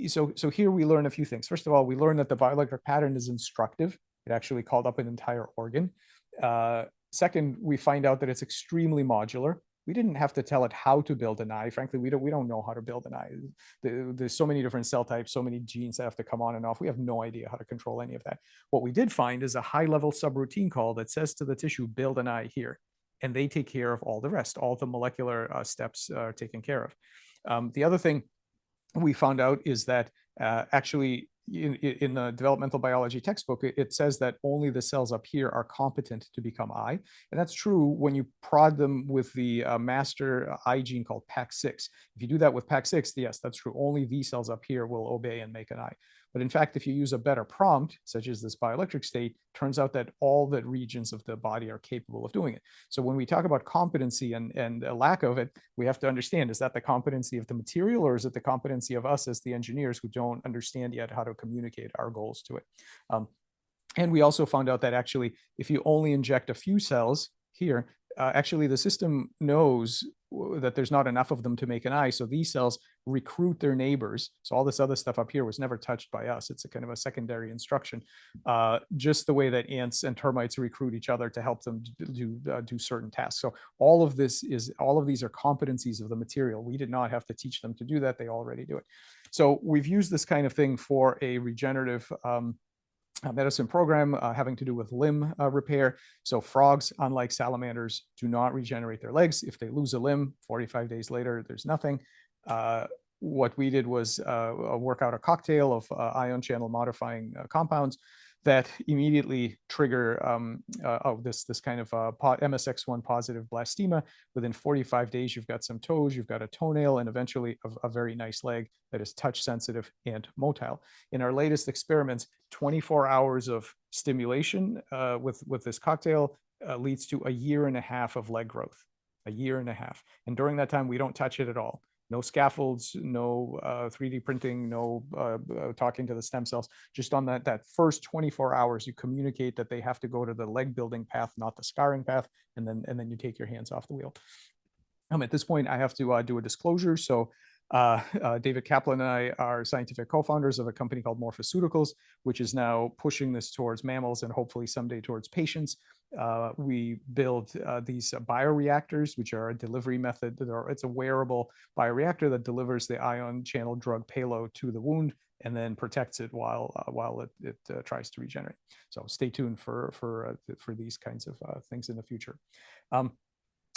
so here we learn a few things. First of all, we learn that the bioelectric pattern is instructive. It actually called up an entire organ. Second, we find out that it's extremely modular. We didn't have to tell it how to build an eye. Frankly, we don't know how to build an eye. There's so many different cell types, so many genes that have to come on and off. We have no idea how to control any of that. What we did find is a high-level subroutine call that says to the tissue, build an eye here. and they take care of all the rest. All the molecular steps are taken care of. The other thing we found out is that actually in the developmental biology textbook, it says that only the cells up here are competent to become eye. And that's true when you prod them with the master eye gene called PAX6. If you do that with PAX6, yes, that's true. Only these cells up here will obey and make an eye. But in fact, if you use a better prompt, such as this bioelectric state, turns out that all the regions of the body are capable of doing it. So when we talk about competency and a lack of it, we have to understand, is that the competency of the material, or is it the competency of us as the engineers who don't understand yet how to communicate our goals to it? And we also found out that actually, if you only inject a few cells here, actually the system knows that there's not enough of them to make an eye. So these cells recruit their neighbors. So all this other stuff up here was never touched by us. It's a kind of a secondary instruction, just the way that ants and termites recruit each other to help them do certain tasks. So all of these are competencies of the material. We did not have to teach them to do that. They already do it. So we've used this kind of thing for a regenerative medicine program having to do with limb repair. So frogs, unlike salamanders, do not regenerate their legs. If they lose a limb, 45 days later, there's nothing. What we did was work out a cocktail of ion channel modifying compounds that immediately trigger this kind of MSX1 positive blastema. Within 45 days, you've got some toes, you've got a toenail, and eventually a very nice leg that is touch sensitive and motile. In our latest experiments, 24 hours of stimulation with this cocktail leads to 1.5 years of leg growth, 1.5 years. And during that time, we don't touch it at all. No scaffolds, no 3D printing, no talking to the stem cells. Just on that first 24 hours, you communicate that they have to go to the leg building path, not the scarring path, and then you take your hands off the wheel. At this point, I have to do a disclosure. So David Kaplan and I are scientific co-founders of a company called Morphoceuticals, which is now pushing this towards mammals and hopefully someday towards patients. We build these bioreactors, which are a delivery method. It's a wearable bioreactor that delivers the ion channel drug payload to the wound and then protects it while it tries to regenerate. So stay tuned for these kinds of things in the future.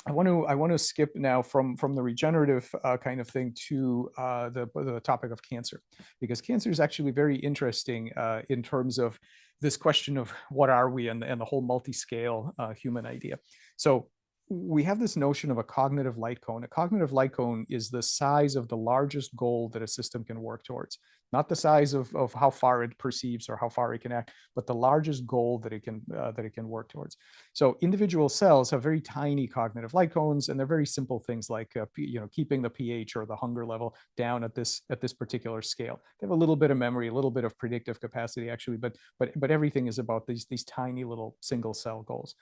I want to skip now from the regenerative kind of thing to the topic of cancer, because cancer is actually very interesting in terms of this question of what are we and the whole multi-scale human idea. So we have this notion of a cognitive light cone. A cognitive light cone is the size of the largest goal that a system can work towards. Not the size of how far it perceives or how far it can act, but the largest goal that it can work towards. So individual cells have very tiny cognitive light cones, and they're very simple things like keeping the pH or the hunger level down at this particular scale. They have a little bit of memory, a little bit of predictive capacity actually, but everything is about these tiny little single cell goals.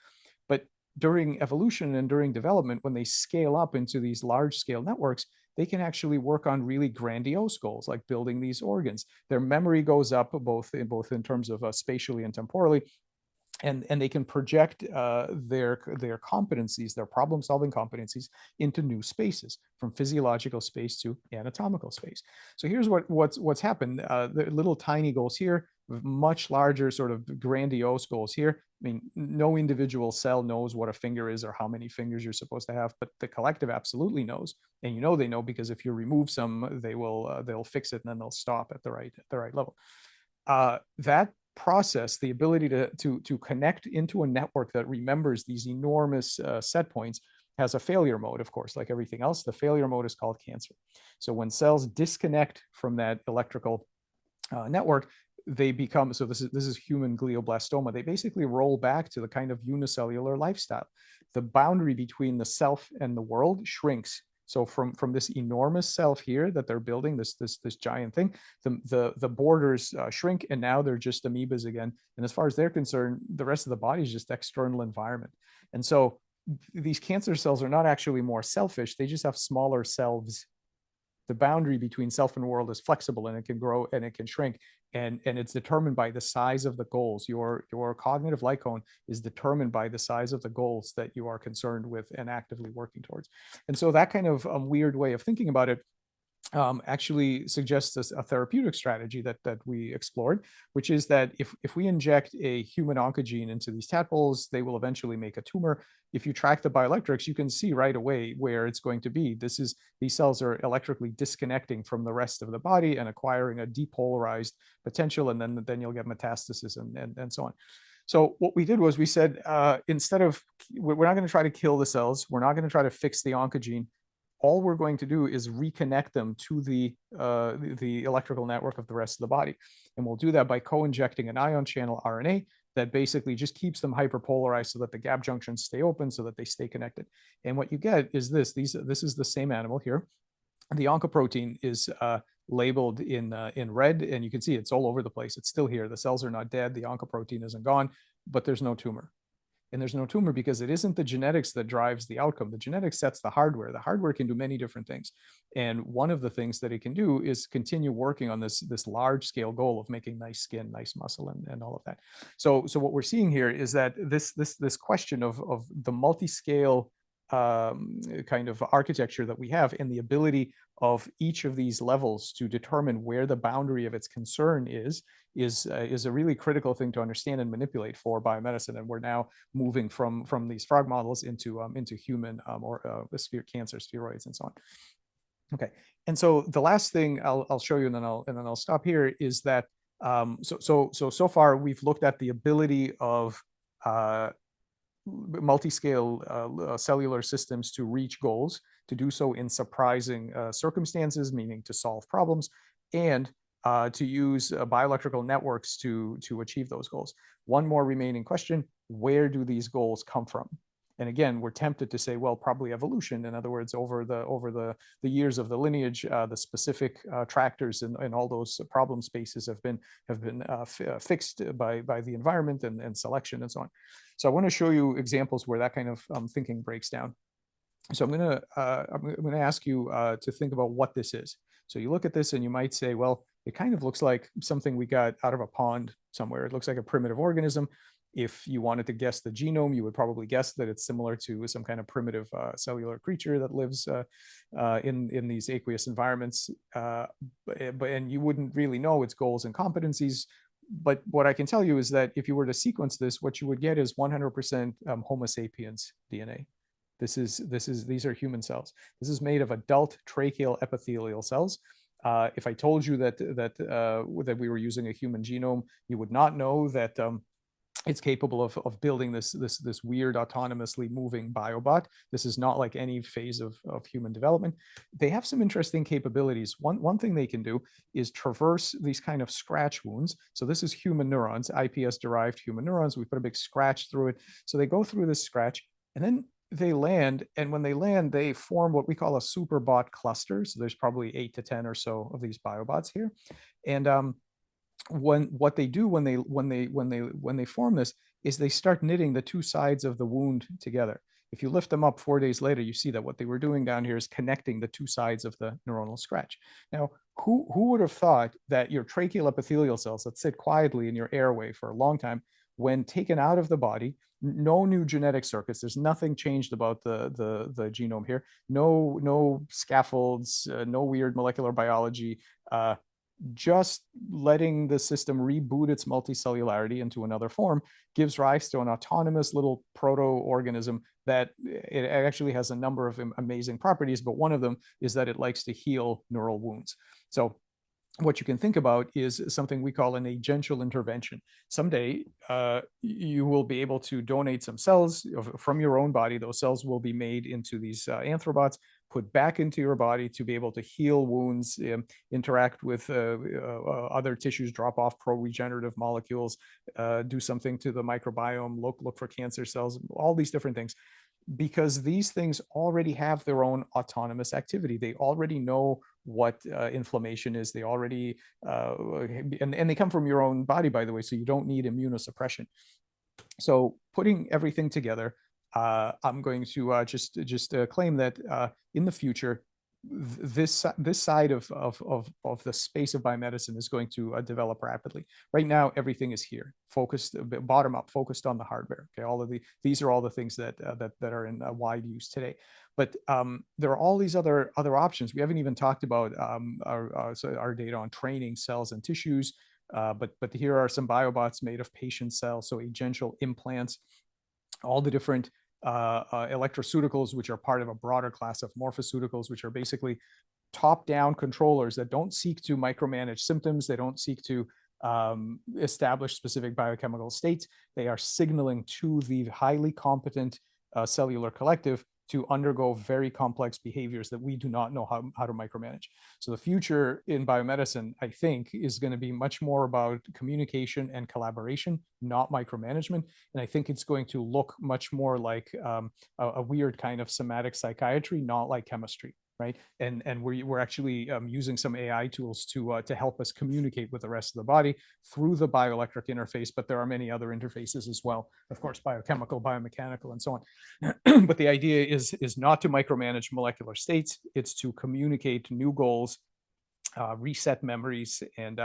But during evolution and during development, when they scale up into these large scale networks, they can actually work on really grandiose goals like building these organs. Their memory goes up both in terms of spatially and temporally, and they can project their competencies, their problem solving competencies into new spaces, from physiological space to anatomical space. So here's what's happened. The little tiny goals here, much larger sort of grandiose goals here. I mean, no individual cell knows what a finger is or how many fingers you're supposed to have, but the collective absolutely knows. And they know because if you remove some, they'll fix it and then they'll stop at the right level. That process, the ability to connect into a network that remembers these enormous set points, has a failure mode, of course, like everything else. The failure mode is called cancer. So when cells disconnect from that electrical network, they become, so this is human glioblastoma. They basically roll back to the kind of unicellular lifestyle. The boundary between the self and the world shrinks. So from this enormous self here that they're building, this giant thing, the borders shrink, and now they're just amoebas again. And as far as they're concerned, the rest of the body is just external environment. And so these cancer cells are not actually more selfish; they just have smaller selves. The boundary between self and world is flexible, and it can grow and it can shrink, and it's determined by the size of the goals. Your cognitive light cone is determined by the size of the goals that you are concerned with and actively working towards. And so that kind of weird way of thinking about it actually suggests a therapeutic strategy that we explored, which is that if we inject a human oncogene into these tadpoles, they will eventually make a tumor. If you track the bioelectrics, you can see right away where it's going to be. These cells are electrically disconnecting from the rest of the body and acquiring a depolarized potential, and then you'll get metastasis and so on. So what we did was we said, instead of, we're not going to try to kill the cells, we're not going to try to fix the oncogene. All we're going to do is reconnect them to the electrical network of the rest of the body. And we'll do that by co-injecting an ion channel RNA that basically just keeps them hyperpolarized so that the gap junctions stay open so that they stay connected. And what you get is this is the same animal here. The oncoprotein is labeled in red, and you can see it's all over the place. It's still here. The cells are not dead. The oncoprotein isn't gone, but there's no tumor. And there's no tumor because it isn't the genetics that drives the outcome. The genetics sets the hardware. The hardware can do many different things. And one of the things that it can do is continue working on this large scale goal of making nice skin, nice muscle, and all of that. So what we're seeing here is that this question of the multi-scale kind of architecture that we have, and the ability of each of these levels to determine where the boundary of its concern is a really critical thing to understand and manipulate for biomedicine. And we're now moving from these frog models into human or cancer spheroids and so on. Okay, and so the last thing I'll show you, and then I'll stop here, is that so far we've looked at the ability of multiscale cellular systems to reach goals, to do so in surprising circumstances, meaning to solve problems, and to use bioelectrical networks to achieve those goals. One more remaining question: where do these goals come from? And again, we're tempted to say, well, probably evolution. In other words, over the years of the lineage, the specific tractors and all those problem spaces have been fixed by the environment and selection and so on. So I want to show you examples where that kind of thinking breaks down. So I'm going to ask you to think about what this is. So you look at this and you might say, well, it kind of looks like something we got out of a pond somewhere. It looks like a primitive organism. If you wanted to guess the genome, you would probably guess that it's similar to some kind of primitive cellular creature that lives in these aqueous environments. And you wouldn't really know its goals and competencies. But what I can tell you is that if you were to sequence this, what you would get is 100% Homo sapiens DNA. These are human cells. This is made of adult tracheal epithelial cells. If I told you that we were using a human genome, you would not know that it's capable of building this weird autonomously moving biobot. This is not like any phase of human development. They have some interesting capabilities. One thing they can do is traverse these kind of scratch wounds. So this is human neurons, iPS-derived human neurons. We put a big scratch through it. So they go through this scratch, and then they land, and when they land, they form what we call a superbot cluster. So there's probably 8 to 10 or so of these biobots here. And what they do when they form this is they start knitting the two sides of the wound together. If you lift them up 4 days later, you see that what they were doing down here is connecting the two sides of the neuronal scratch. Now, who would have thought that your tracheal epithelial cells that sit quietly in your airway for a long time, when taken out of the body, no new genetic circuits, there's nothing changed about the genome here, no scaffolds, no weird molecular biology, just letting the system reboot its multicellularity into another form gives rise to an autonomous little proto-organism that it actually has a number of amazing properties, but one of them is that it likes to heal neural wounds. So what you can think about is something we call an agential intervention. Someday, you will be able to donate some cells from your own body. Those cells will be made into these anthrobots, put back into your body to be able to heal wounds, interact with other tissues, drop off pro-regenerative molecules, do something to the microbiome, look for cancer cells, all these different things. Because these things already have their own autonomous activity. They already know what inflammation is. They already, and they come from your own body, by the way, so you don't need immunosuppression. So putting everything together, I'm going to just claim that in the future, this side of the space of biomedicine is going to develop rapidly. Right now, everything is here, focused bottom up, focused on the hardware. Okay, all of these are all the things that that are in wide use today. But there are all these other options. We haven't even talked about our data on training cells and tissues. But here are some biobots made of patient cells, so agential implants, all the different electroceuticals, which are part of a broader class of morphoceuticals, which are basically top-down controllers that don't seek to micromanage symptoms. They don't seek to establish specific biochemical states. They are signaling to the highly competent cellular collective to undergo very complex behaviors that we do not know how to micromanage. So the future in biomedicine, I think, is going to be much more about communication and collaboration, not micromanagement. And I think it's going to look much more like a weird kind of somatic psychiatry, not like chemistry. Right, and we're actually using some AI tools to help us communicate with the rest of the body through the bioelectric interface, but there are many other interfaces as well, of course, biochemical, biomechanical, and so on. But the idea is not to micromanage molecular states; it's to communicate new goals, reset memories, and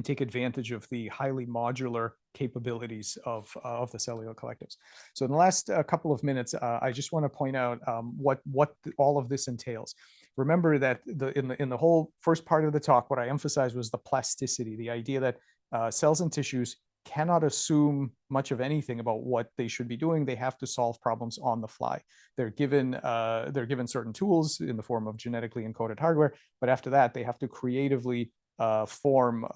take advantage of the highly modular capabilities of the cellular collectives. So in the last couple of minutes, I just want to point out what all of this entails. Remember that in the whole first part of the talk, what I emphasized was the plasticity, the idea that cells and tissues cannot assume much of anything about what they should be doing. They have to solve problems on the fly. They're given certain tools in the form of genetically encoded hardware, but after that, they have to creatively form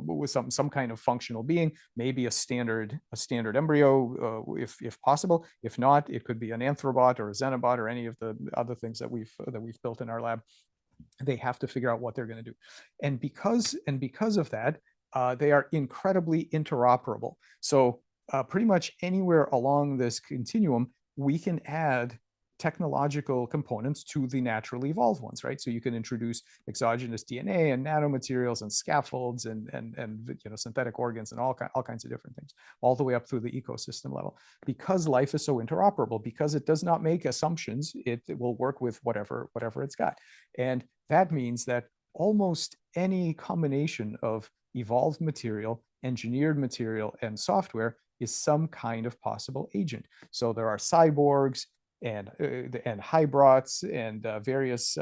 with some kind of functional being, maybe a standard embryo, if possible. If not, it could be an anthrobot or a xenobot or any of the other things that we've built in our lab. They have to figure out what they're going to do, and because of that, they are incredibly interoperable. So pretty much anywhere along this continuum, we can add technological components to the naturally evolved ones, right? So you can introduce exogenous DNA and nanomaterials and scaffolds and synthetic organs and all kinds of different things, all the way up through the ecosystem level. Because life is so interoperable, because it does not make assumptions, it will work with whatever it's got. And that means that almost any combination of evolved material, engineered material, and software is some kind of possible agent. So there are cyborgs and hybrids and various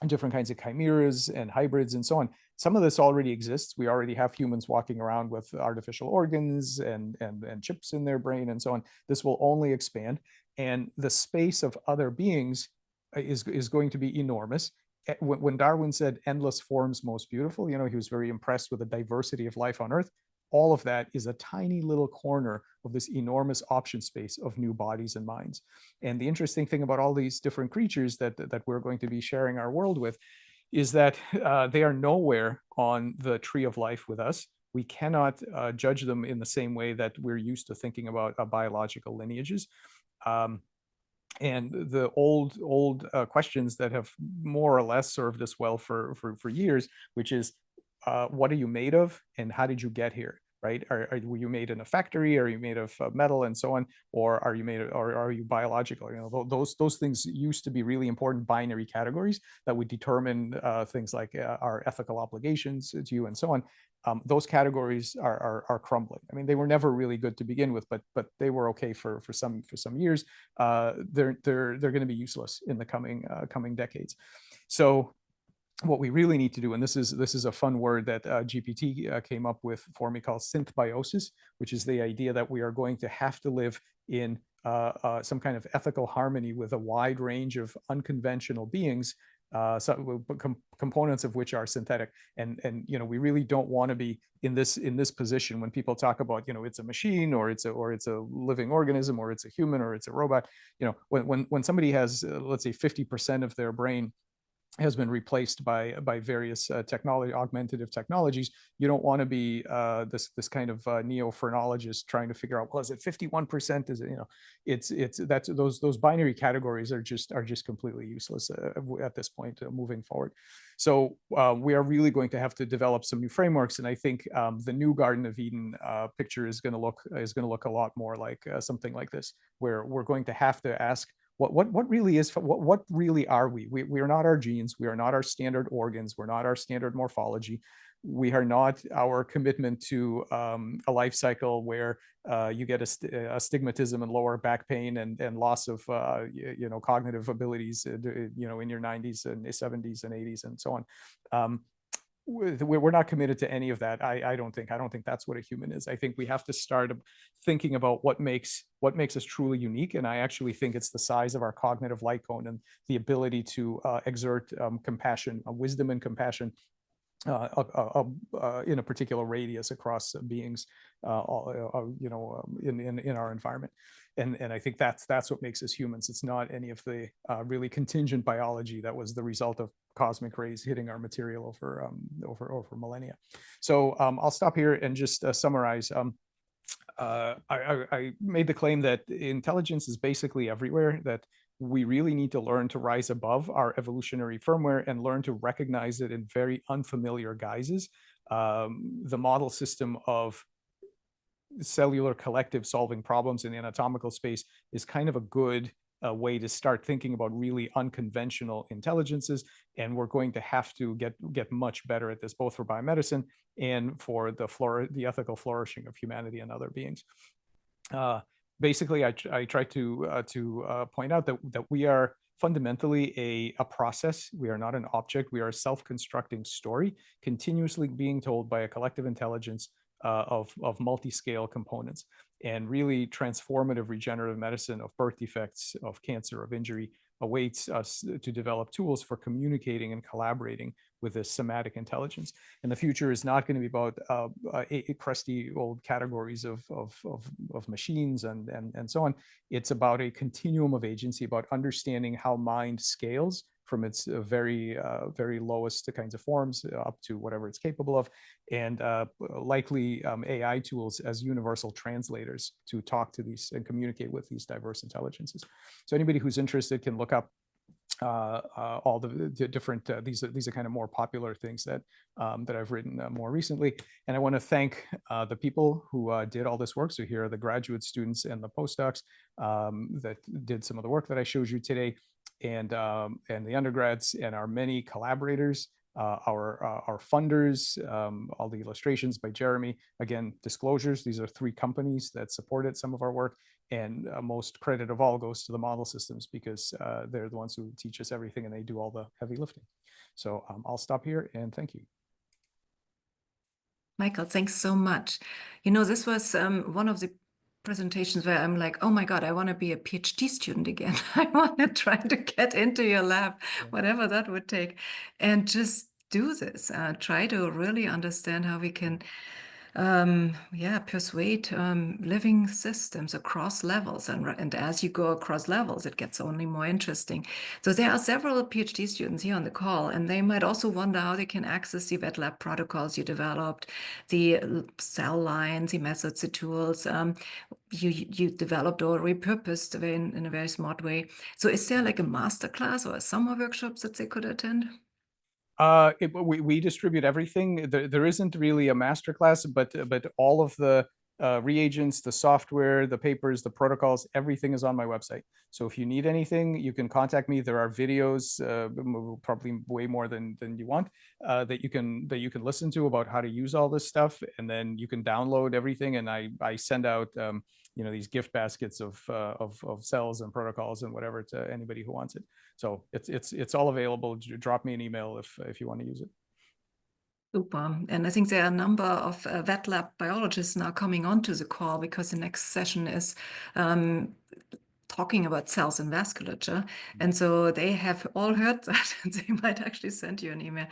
different kinds of chimeras and hybrids and so on. Some of this already exists. We already have humans walking around with artificial organs and chips in their brain and so on. This will only expand, and the space of other beings is going to be enormous. When Darwin said endless forms most beautiful, he was very impressed with the diversity of life on Earth. All of that is a tiny little corner of this enormous option space of new bodies and minds. And the interesting thing about all these different creatures that we're going to be sharing our world with is that they are nowhere on the tree of life with us. We cannot judge them in the same way that we're used to thinking about biological lineages. And the old questions that have more or less served us well for years, which is, what are you made of, and how did you get here? Right? Were you made in a factory? Are you made of metal and so on, or are you biological? Those things used to be really important binary categories that would determine things like our ethical obligations to you and so on. Those categories are crumbling. I mean, they were never really good to begin with, but they were okay for some years. They're going to be useless in the coming decades. So what we really need to do, and this is a fun word that GPT came up with for me, called synthbiosis, which is the idea that we are going to have to live in some kind of ethical harmony with a wide range of unconventional beings, components of which are synthetic. And we really don't want to be in this position when people talk about it's a machine, or it's a living organism, or it's a human, or it's a robot. When somebody has let's say 50% of their brain has been replaced by various augmentative technologies, you don't want to be this kind of neo-phrenologist trying to figure out, well, is it 51%? Is it those binary categories are just completely useless at this point moving forward. So we are really going to have to develop some new frameworks, and I think the new Garden of Eden picture is going to look a lot more like something like this, where we're going to have to ask, what really is, what really are we? We are not our genes. We are not our standard organs. We're not our standard morphology. We are not our commitment to a life cycle where you get astigmatism and lower back pain and loss of cognitive abilities in your 90s and 70s and 80s and so on. We're not committed to any of that. I don't think that's what a human is. I think we have to start thinking about what makes us truly unique. And I actually think it's the size of our cognitive light cone and the ability to exert compassion, wisdom and compassion in a particular radius across beings, in our environment. And I think that's what makes us humans. It's not any of the really contingent biology that was the result of cosmic rays hitting our material over millennia. So I'll stop here and just summarize. I made the claim that intelligence is basically everywhere, that we really need to learn to rise above our evolutionary firmware and learn to recognize it in very unfamiliar guises. The model system of cellular collective solving problems in the anatomical space is kind of a good way to start thinking about really unconventional intelligences. And we're going to have to get much better at this, both for biomedicine and for the ethical flourishing of humanity and other beings. Basically, I try to point out that we are fundamentally a process. We are not an object. We are a self-constructing story, continuously being told by a collective intelligence of multi-scale components. And really transformative regenerative medicine of birth defects, of cancer, of injury awaits us to develop tools for communicating and collaborating with this somatic intelligence. And the future is not going to be about crusty old categories of machines and so on. It's about a continuum of agency, about understanding how mind scales from its very lowest kinds of forms up to whatever it's capable of, and likely AI tools as universal translators to talk to these and communicate with these diverse intelligences. So anybody who's interested can look up all the different, these are kind of more popular things that I've written more recently. And I want to thank the people who did all this work. So here are the graduate students and the postdocs that did some of the work that I showed you today, and the undergrads, and our many collaborators, our funders, all the illustrations by Jeremy. Again, disclosures, these are 3 companies that supported some of our work, and most credit of all goes to the model systems, because they're the ones who teach us everything and they do all the heavy lifting. So I'll stop here and thank you. Michael, thanks so much. This was one of the presentations where I'm like, oh my God, I want to be a PhD student again. I want to try to get into your lab, whatever that would take, and just do this. Try to really understand how we can persuade living systems across levels. And as you go across levels, it gets only more interesting. So there are several PhD students here on the call, and they might also wonder how they can access the wet lab protocols you developed, the cell lines, the methods, the tools you developed or repurposed in a very smart way. So is there like a masterclass or a summer workshops that they could attend? We distribute everything. There isn't really a masterclass, but all of the reagents, the software, the papers, the protocols, everything is on my website. So if you need anything, you can contact me. There are videos, probably way more than you want, that you can listen to about how to use all this stuff, and then you can download everything. And I send out these gift baskets of cells and protocols and whatever to anybody who wants it. So it's all available. Drop me an email if you want to use it. Super. And I think there are a number of wet lab biologists now coming onto the call, because the next session is talking about cells and vasculature. And so they have all heard that, and they might actually send you an email.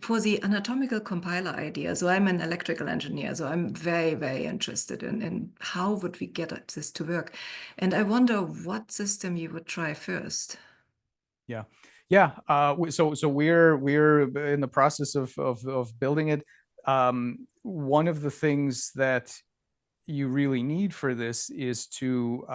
For the anatomical compiler idea, so I'm an electrical engineer, so I'm very, very interested in how would we get this to work. And I wonder what system you would try first. Yeah. So we're in the process of building it. One of the things that you really need for this is to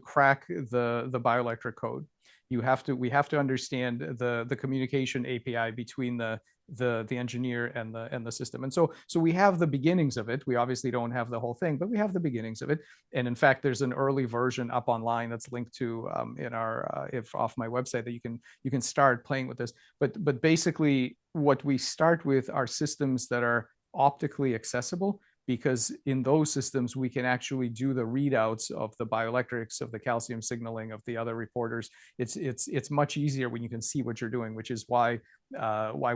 crack the bioelectric code. We have to understand the communication API between the the engineer and the system. And so we have the beginnings of it. We obviously don't have the whole thing, but we have the beginnings of it. And in fact, there's an early version up online that's linked to in our if off my website that you can start playing with this. But basically, what we start with are systems that are optically accessible, because in those systems we can actually do the readouts of the bioelectrics, of the calcium signaling, of the other reporters. It's much easier when you can see what you're doing, which is why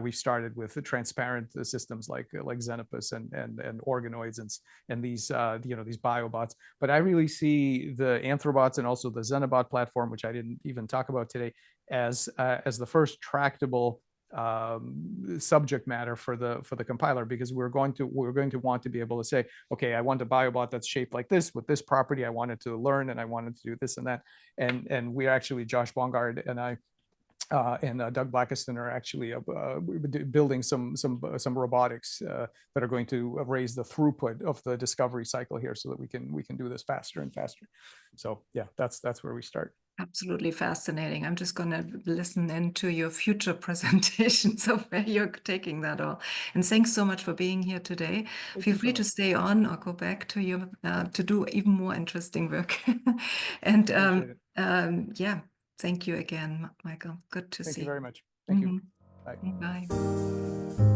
we started with the transparent systems like Xenopus and organoids and these these biobots. But I really see the Anthrobots and also the Xenobot platform, which I didn't even talk about today, as the first tractable subject matter for the compiler, because we're going to want to be able to say, okay, I want a biobot that's shaped like this with this property. I wanted to learn and I wanted to do this and that. And we actually, Josh Bongard and I and Doug Blackiston are actually building some robotics that are going to raise the throughput of the discovery cycle here, so that we can do this faster and faster. So yeah, that's where we start. Absolutely fascinating. I'm just going to listen into your future presentations of where you're taking that all. And thanks so much for being here today. Feel free to stay on or go back to your to do even more interesting work. And yeah, thank you again, Michael. Good to see you. Thank you very much. Thank you. Bye. Bye.